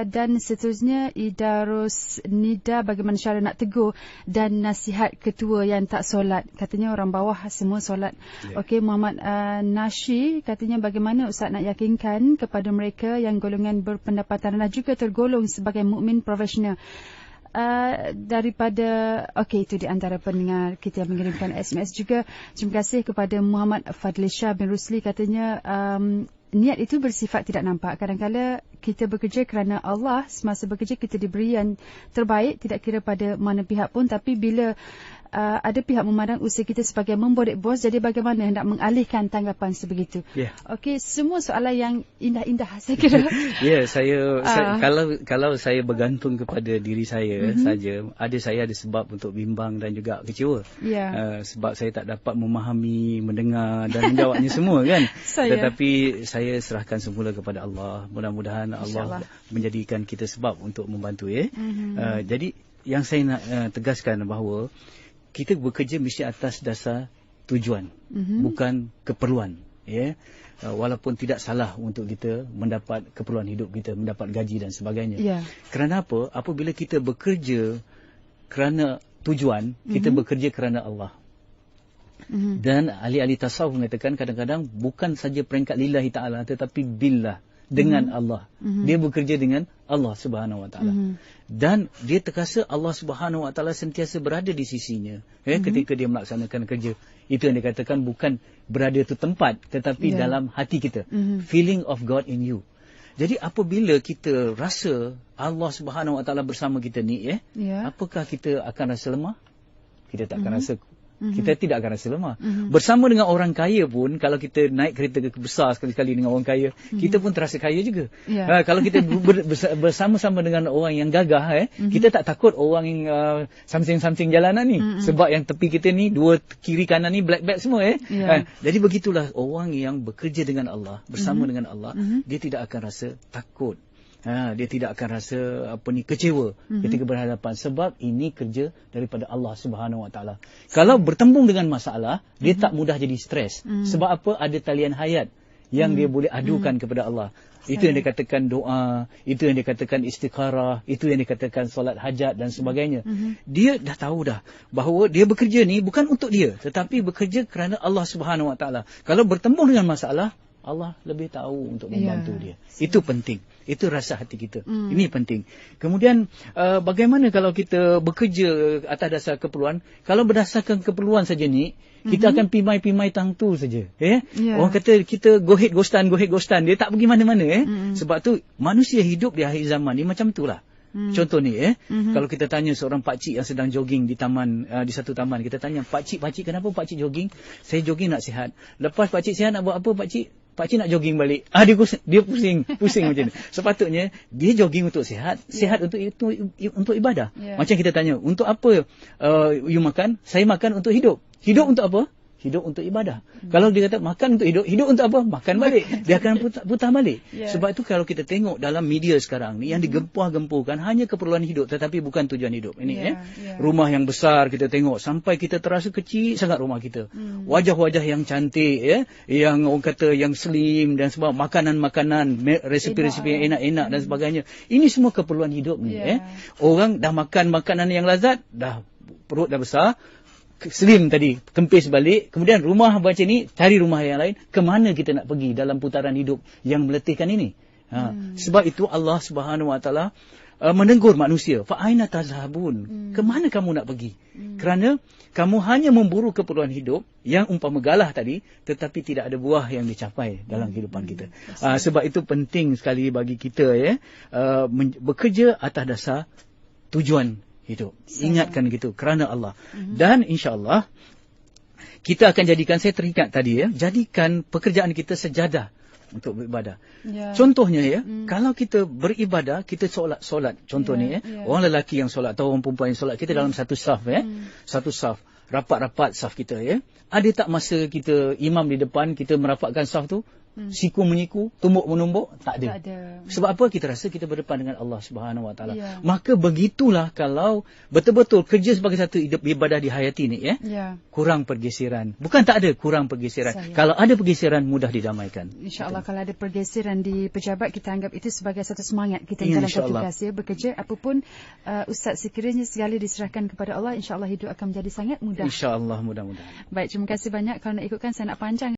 dan seterusnya Ida Rosnida, bagaimana cara nak tegur dan nasihat ketua yang tak solat? Katanya orang bawah semua solat. Okey, Muhammad Nashi katanya bagaimana Ustaz nak yakinkan kepada mereka yang golongan berpendapatan rendah juga tergolong sebagai mukmin profesional? Daripada itu di antara pendengar kita yang mengirimkan SMS juga. Terima kasih kepada Muhammad Fadlisha bin Rusli, katanya niat itu bersifat tidak nampak. Kadang-kadang kita bekerja kerana Allah, semasa bekerja kita diberi yang terbaik, tidak kira pada mana pihak pun. Tapi bila ada pihak memandang usaha kita sebagai membodek bos, jadi bagaimana hendak mengalihkan tanggapan sebegitu? Okey, semua soalan yang indah-indah saya kira. Saya kalau saya bergantung kepada diri saya saja, saya ada sebab untuk bimbang dan juga kecewa. Sebab saya tak dapat memahami, mendengar dan menjawabnya semua kan. Tetapi saya serahkan semula kepada Allah. Mudah-mudahan Allah menjadikan kita sebab untuk membantu. Jadi yang saya nak tegaskan bahawa kita bekerja mesti atas dasar tujuan, bukan keperluan. Walaupun tidak salah untuk kita mendapat keperluan hidup kita, mendapat gaji dan sebagainya. Kerana apa? Apabila kita bekerja kerana tujuan, kita bekerja kerana Allah. Dan ahli-ahli tasawuf mengatakan kadang-kadang bukan saja peringkat lillahi ta'ala, tetapi billah, dengan Allah. Dia bekerja dengan Allah Subhanahu Wa Taala. Dan dia terasa Allah Subhanahu Wa Taala sentiasa berada di sisinya ketika dia melaksanakan kerja. Itu yang dikatakan bukan berada di tempat, tetapi dalam hati kita. Feeling of God in you. Jadi apabila kita rasa Allah Subhanahu Wa Taala bersama kita ni, apakah kita akan rasa lemah? Kita tak akan rasa Kita tidak akan rasa lemah. Bersama dengan orang kaya pun, kalau kita naik kereta besar sekali-kali dengan orang kaya, kita pun terasa kaya juga. Kalau kita bersama-sama dengan orang yang gagah, kita tak takut orang yang something jalanan ni. Sebab yang tepi kita ni, dua kiri kanan ni black bag semua. Jadi begitulah orang yang bekerja dengan Allah, bersama dengan Allah, dia tidak akan rasa takut. Dia tidak akan rasa kecewa ketika berhadapan, sebab ini kerja daripada Allah Subhanahu Wa Taala. Kalau bertembung dengan masalah, dia tak mudah jadi stres. Sebab apa? Ada talian hayat yang dia boleh adukan kepada Allah. Itu yang dikatakan doa, itu yang dikatakan istikharah, itu yang dikatakan solat hajat dan sebagainya. Dia dah tahu dah bahawa dia bekerja ni bukan untuk dia, tetapi bekerja kerana Allah Subhanahu Wa Taala. Kalau bertembung dengan masalah, Allah lebih tahu untuk membantu dia. Itu penting. Itu rasa hati kita. Ini penting. Kemudian bagaimana kalau kita bekerja atas dasar keperluan? Kalau berdasarkan keperluan saja ni, kita akan pimai-pimai tang tu saja. Orang kata kita go ahead ghostan. Dia tak pergi mana-mana. Sebab tu manusia hidup di akhir zaman ni macam itulah. Contoh ni, kalau kita tanya seorang pakcik yang sedang jogging di taman, di satu taman, kita tanya, pakcik, kenapa pakcik jogging? Saya jogging nak sihat. Lepas pakcik sihat nak buat apa pakcik? Pakcik nak jogging balik. Dia pusing macam ni. Sepatutnya dia jogging untuk sihat untuk ibadah. Macam kita tanya, untuk apa you makan? Saya makan untuk hidup. Hidup untuk apa? Hidup untuk ibadah. Kalau dia kata makan untuk hidup, hidup untuk apa? Makan balik. Dia akan putar balik. Sebab itu kalau kita tengok dalam media sekarang ni, yang digempur-gempurkan hanya keperluan hidup, tetapi bukan tujuan hidup. Ini rumah yang besar kita tengok, sampai kita terasa kecil sangat rumah kita. Wajah-wajah yang cantik, yang orang kata yang slim dan sebagainya, makanan-makanan, resipi-resipi yang enak-enak dan sebagainya. Ini semua keperluan hidup ni. Orang dah makan makanan yang lazat, dah perut dah besar, slim tadi, kempis balik, kemudian rumah macam ni, cari rumah yang lain. Kemana kita nak pergi dalam putaran hidup yang meletihkan ini? Sebab itu Allah Subhanahu Wa Taala menegur manusia, fa aina tazhabun? Kemana kamu nak pergi? Kerana kamu hanya memburu keperluan hidup yang umpama galah tadi, tetapi tidak ada buah yang dicapai dalam kehidupan kita. Sebab itu penting sekali bagi kita bekerja atas dasar tujuan hidup. Ingatkan gitu, kerana Allah. Dan insya-Allah kita akan jadikan, saya teringat tadi jadikan pekerjaan kita sejadah untuk beribadah. Contohnya kalau kita beribadah, kita solat. Contoh ni orang lelaki yang solat atau orang perempuan yang solat, kita dalam satu saf satu saf, rapat-rapat saf kita Ada tak masa kita imam di depan, kita merapatkan saf tu, siku menyiku, tumbuk menumbuk? Tak ada. Sebab apa? Kita rasa kita berdepan dengan Allah Subhanahu Wa Taala. Maka begitulah kalau betul-betul kerja sebagai satu ibadah dihayati ni, kurang pergeseran. Bukan tak ada, kurang pergeseran. Kalau ada pergeseran, mudah didamaikan. InsyaAllah kalau ada pergeseran di pejabat, kita anggap itu sebagai satu semangat kita dalam tugas bekerja. Apapun Ustaz, sekiranya segala diserahkan kepada Allah, insyaAllah hidup akan menjadi sangat mudah. InsyaAllah, mudah-mudahan. Baik, terima kasih banyak. Kalau nak ikutkan, saya nak panjang.